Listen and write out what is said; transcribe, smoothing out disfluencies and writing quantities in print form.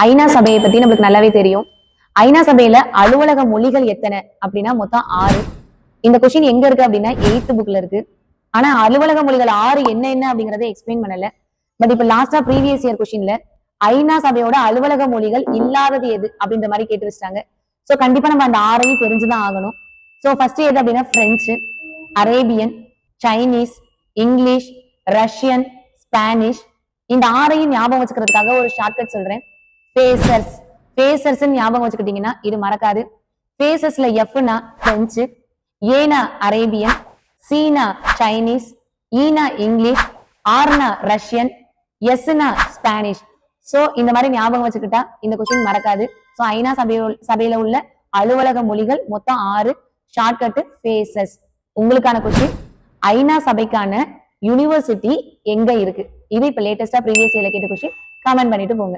ஐநா சபையை பத்தி நம்மளுக்கு நல்லாவே தெரியும். ஐநா சபையில அலுவலக மொழிகள் எத்தனை அப்படின்னா மொத்தம் 6. இந்த கொஸ்டின் எங்க இருக்கு அப்படின்னா 8th புக்ல இருக்கு. ஆனா அலுவலக மொழிகள் 6 என்ன அப்படிங்கறத எக்ஸ்பிளைன் பண்ணல. பட் இப்ப லாஸ்டா ப்ரீவியஸ் இயர் கொஸ்டின்ல ஐநா சபையோட அலுவலக மொழிகள் இல்லாதது எது அப்படின்ற மாதிரி கேட்டு வச்சிட்டாங்க. சோ கண்டிப்பா நம்ம அந்த 6ஐயும் தெரிஞ்சுதான் ஆகணும். சோ ஃபர்ஸ்ட் எது அப்படின்னா French, Arabian, Chinese, English, Russian, Spanish. இந்த 6ஐயும் ஞாபகம் வச்சுக்கிறதுக்காக ஒரு ஷார்ட்கட் சொல்றேன். பேசர்ஸ். பேசர்ஸ் ஞாபகம் வச்சுக்கிட்டீங்கன்னா இது மறக்காது. பேசர்ஸ்ல எஃப்னா பிரெஞ்சு, ஏனா அரேபியன், சீனா சைனீஸ், ஈனா இங்கிலீஷ், ஆர்னா ரஷ்யன், எஸ்னா ஸ்பானிஷ். சோ இந்த மாதிரி ஞாபகம் வச்சுக்கிட்டா இந்த கொஸ்டின் மறக்காது. சோ ஐநா சபையில உள்ள அலுவலக மொழிகள் மொத்தம் 6. Shortcut bases. உங்களுக்கான கொஸ்டின், ஐநா சபைக்கான யூனிவர்சிட்டி எங்க இருக்கு? இது இப்ப லேட்டஸ்டா ப்ரீவியஸ் இயர்ல கேட்ட கொஸ்டின். கமெண்ட் பண்ணிட்டு போங்க.